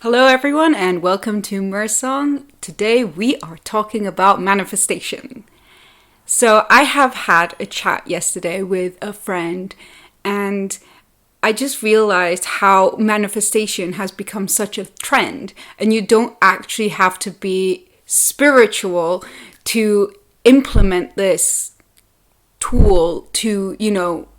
Hello everyone and welcome to Mersong. Today we are talking about manifestation. So I have had a chat yesterday with a friend and I just realized how manifestation has become such a trend, and you don't actually have to be spiritual to implement this tool to,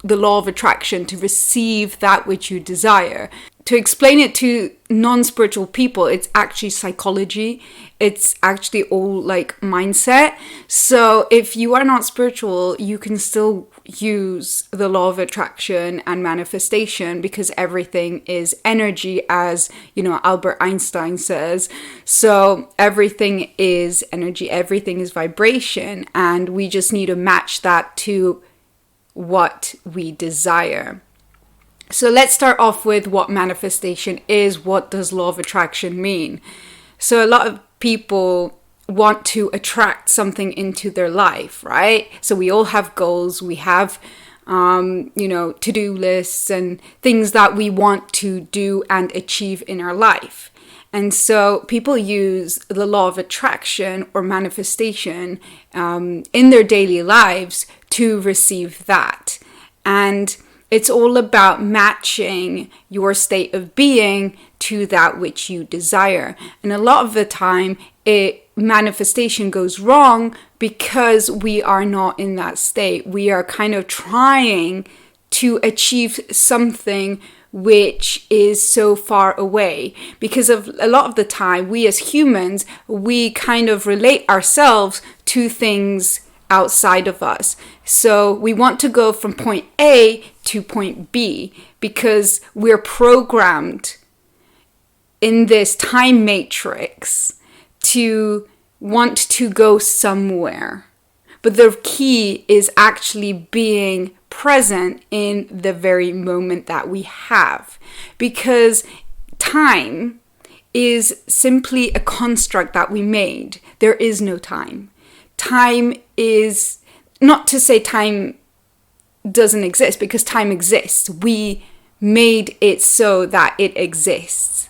the law of attraction, to receive that which you desire. To explain it to non-spiritual people, it's actually psychology. It's actually all like mindset. So if you are not spiritual, you can still use the law of attraction and manifestation because everything is energy, as Albert Einstein says. So everything is energy, everything is vibration, and we just need to match that to what we desire. So let's start off with what manifestation is. What does law of attraction mean? So a lot of people want to attract something into their life, right? So we all have goals. We have, to-do lists and things that we want to do and achieve in our life. And so people use the law of attraction or manifestation in their daily lives to receive that. And it's all about matching your state of being to that which you desire. And a lot of the time, manifestation goes wrong because we are not in that state. We are kind of trying to achieve something which is so far away. Because of a lot of the time, we as humans, we kind of relate ourselves to things outside of us. So we want to go from point A to point B because we're programmed in this time matrix to want to go somewhere. But the key is actually being present in the very moment that we have, because time is simply a construct that we made. There is no time. Time is not to say time doesn't exist, because time exists. We made it so that it exists.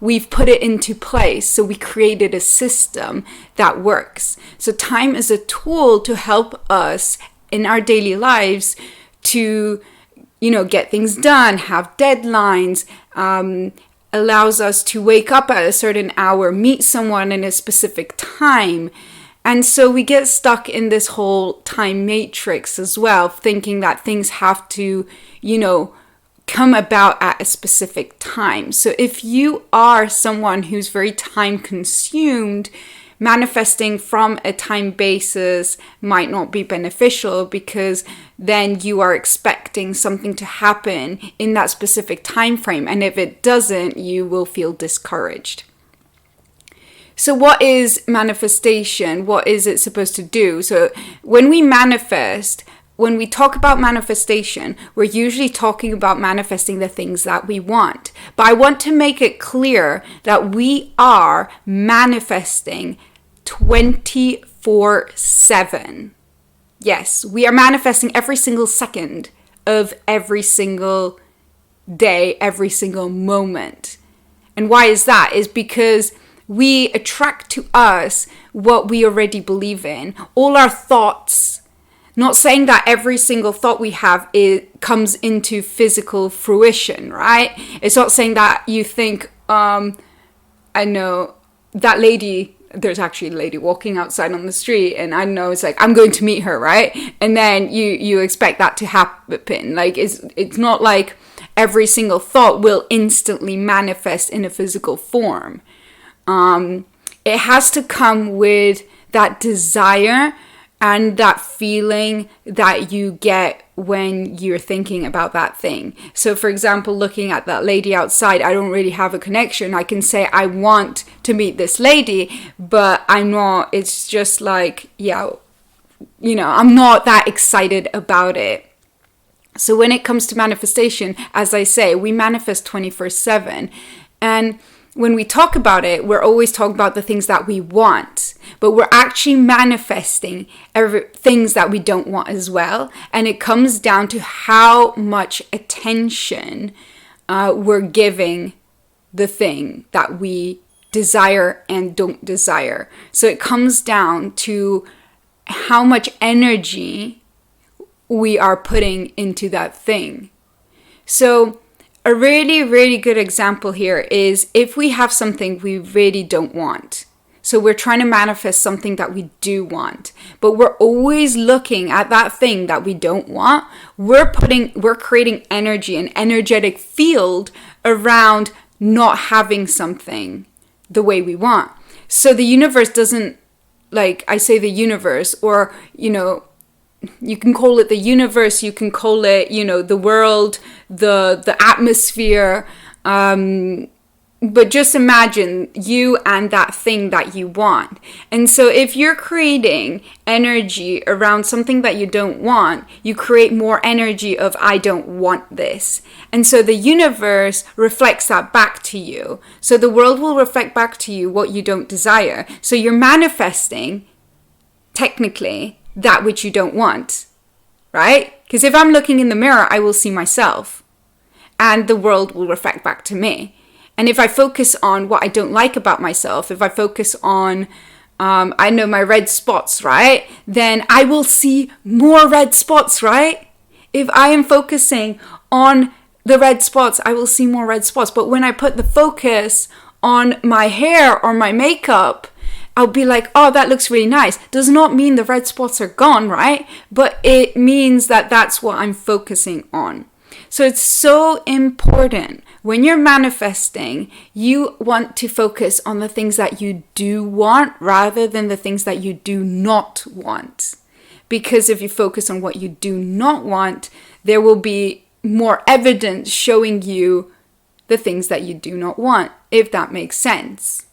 We've put it into place, so we created a system that works. So time is a tool to help us in our daily lives to, get things done, have deadlines, allows us to wake up at a certain hour, meet someone in a specific time. And so we get stuck in this whole time matrix as well, thinking that things have to, come about at a specific time. So if you are someone who's very time consumed, manifesting from a time basis might not be beneficial, because then you are expecting something to happen in that specific time frame. And if it doesn't, you will feel discouraged. So what is manifestation? What is it supposed to do? So when we talk about manifestation, we're usually talking about manifesting the things that we want. But I want to make it clear that we are manifesting 24/7. Yes, we are manifesting every single second of every single day, every single moment. And why is that? Is because we attract to us what we already believe in. All our thoughts, not saying that every single thought we have comes into physical fruition, right? It's not saying that you think, I know that lady, there's actually a lady walking outside on the street, and I know it's like, I'm going to meet her, right? And then you expect that to happen. Like, it's not like every single thought will instantly manifest in a physical form. It has to come with that desire and that feeling that you get when you're thinking about that thing. So for example, looking at that lady outside, I don't really have a connection. I can say I want to meet this lady, but I'm not, it's just like, I'm not that excited about it. So when it comes to manifestation, as I say, we manifest 24/7. And when we talk about it, we're always talking about the things that we want, but we're actually manifesting things that we don't want as well. And it comes down to how much attention we're giving the thing that we desire and don't desire. So it comes down to how much energy we are putting into that thing. So a really, really good example here is if we have something we really don't want. So we're trying to manifest something that we do want, but we're always looking at that thing that we don't want. We're creating energy, an energetic field around not having something the way we want. So the universe doesn't, like I say the universe, or, you can call it the universe, you can call it, the world, the atmosphere, but just imagine you and that thing that you want. And so if you're creating energy around something that you don't want, you create more energy of, I don't want this. And so the universe reflects that back to you. So the world will reflect back to you what you don't desire. So you're manifesting, technically, that which you don't want, right? Because if I'm looking in the mirror, I will see myself, and the world will reflect back to me. And if I focus on what I don't like about myself, if I focus on, my red spots, right? Then I will see more red spots, right? If I am focusing on the red spots, I will see more red spots. But when I put the focus on my hair or my makeup, I'll be like, oh, that looks really nice. Does not mean the red spots are gone, right? But it means that that's what I'm focusing on. So it's so important when you're manifesting, you want to focus on the things that you do want rather than the things that you do not want. Because if you focus on what you do not want, there will be more evidence showing you the things that you do not want, if that makes sense.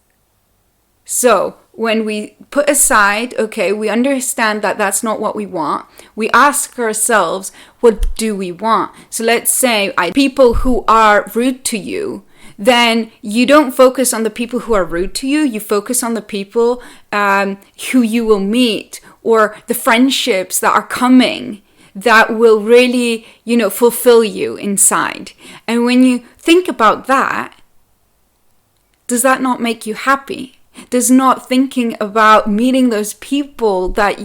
So when we put aside, okay, we understand that that's not what we want. We ask ourselves, what do we want? So let's say people who are rude to you, then you don't focus on the people who are rude to you. You focus on the people who you will meet, or the friendships that are coming that will really, fulfill you inside. And when you think about that, does that not make you happy? Does not thinking about meeting those people that,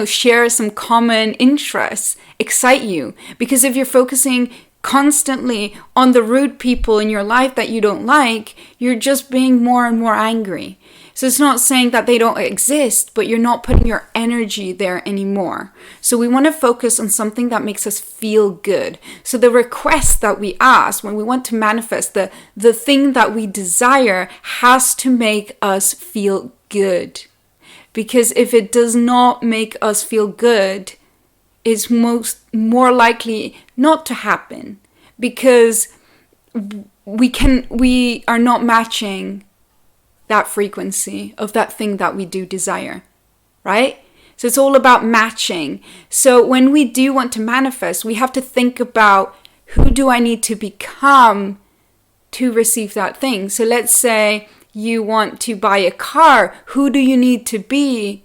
share some common interests excite you? Because if you're focusing constantly on the rude people in your life that you don't like, you're just being more and more angry. So it's not saying that they don't exist, but you're not putting your energy there anymore. So we want to focus on something that makes us feel good. So the request that we ask when we want to manifest, the thing that we desire has to make us feel good. Because if it does not make us feel good, it's more likely not to happen. Because we are not matching that frequency of that thing that we do desire, right? So it's all about matching. So when we do want to manifest, we have to think about, who do I need to become to receive that thing? So let's say you want to buy a car. Who do you need to be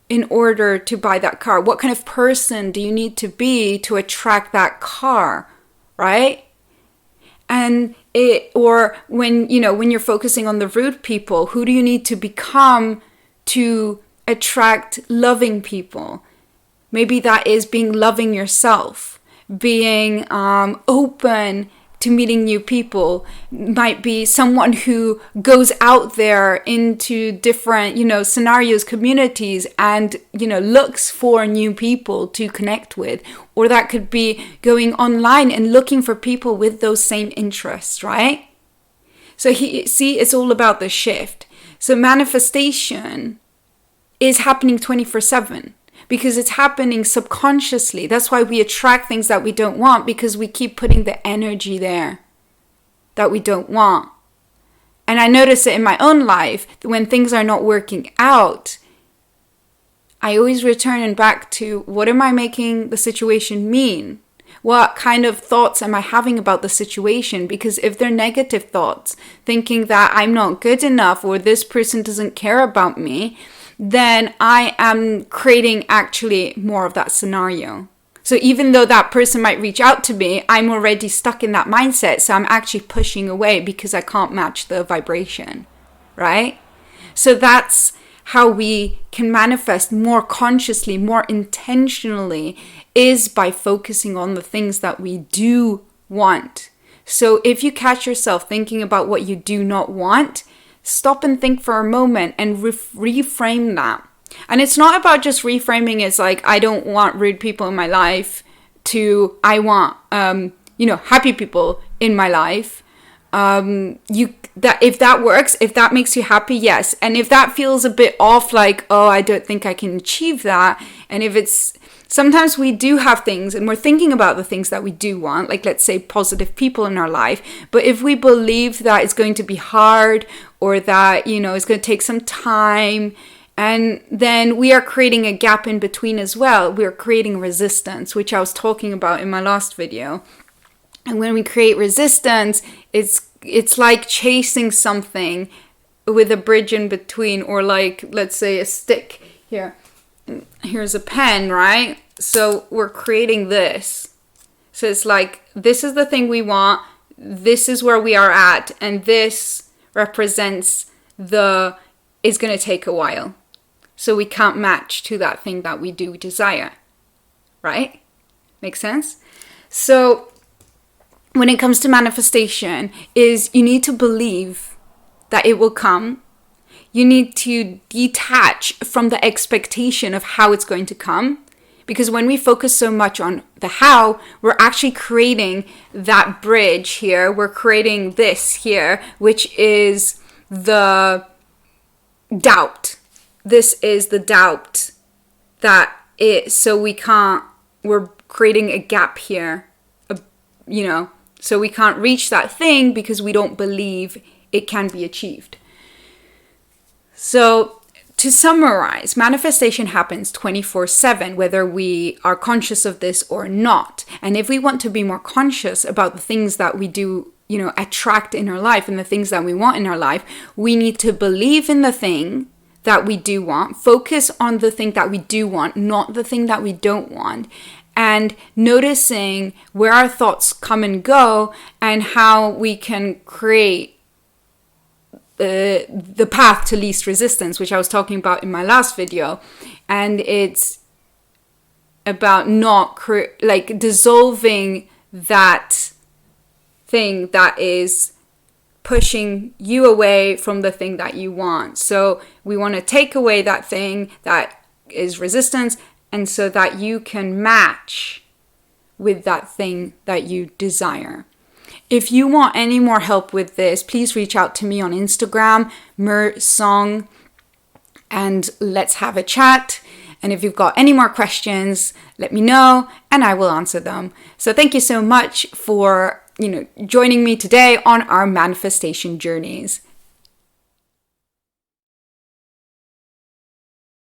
in order to buy that car? What kind of person do you need to be to attract that car, right? And when you're focusing on the rude people, who do you need to become to attract loving people? Maybe that is being loving yourself, being open to meeting new people. Might be someone who goes out there into different, scenarios, communities, and, looks for new people to connect with. Or that could be going online and looking for people with those same interests, right? So it's all about the shift. So manifestation is happening 24/7. Because it's happening subconsciously. That's why we attract things that we don't want, because we keep putting the energy there that we don't want. And I notice it in my own life, when things are not working out, I always return back to, what am I making the situation mean? What kind of thoughts am I having about the situation? Because if they're negative thoughts, thinking that I'm not good enough or this person doesn't care about me, then I am creating actually more of that scenario. So even though that person might reach out to me, I'm already stuck in that mindset. So I'm actually pushing away because I can't match the vibration, right? So that's how we can manifest more consciously, more intentionally, is by focusing on the things that we do want. So if you catch yourself thinking about what you do not want, stop and think for a moment and reframe that. And it's not about just reframing as like, I don't want rude people in my life, to I want, happy people in my life. If that works, if that makes you happy, yes. And if that feels a bit off, like, oh, I don't think I can achieve that. And if it's, sometimes we do have things and we're thinking about the things that we do want, like let's say positive people in our life. But if we believe that it's going to be hard, or that, it's going to take some time, and then we are creating a gap in between as well. We're creating resistance, which I was talking about in my last video. And when we create resistance, it's like chasing something with a bridge in between, or like, let's say a stick here. Here's a pen, right? So we're creating this. So it's like, this is the thing we want. This is where we are at. And this represents it's going to take a while. So we can't match to that thing that we do desire, right? Makes sense? So when it comes to manifestation, is you need to believe that it will come. You need to detach from the expectation of how it's going to come. Because when we focus so much on the how, we're actually creating that bridge here. We're creating this here, which is the doubt. This is the doubt so we're creating a gap here, so we can't reach that thing because we don't believe it can be achieved. So to summarize, manifestation happens 24/7, whether we are conscious of this or not. And if we want to be more conscious about the things that we do, attract in our life and the things that we want in our life, we need to believe in the thing that we do want, focus on the thing that we do want, not the thing that we don't want, and noticing where our thoughts come and go and how we can create the path to least resistance, which I was talking about in my last video. And it's about not dissolving that thing that is pushing you away from the thing that you want. So we want to take away that thing that is resistance, and so that you can match with that thing that you desire. If you want any more help with this, please reach out to me on Instagram, 𝗵𝗀𝗁, and let's have a chat. And if you've got any more questions, let me know and I will answer them. So thank you so much for joining me today on our manifestation journeys.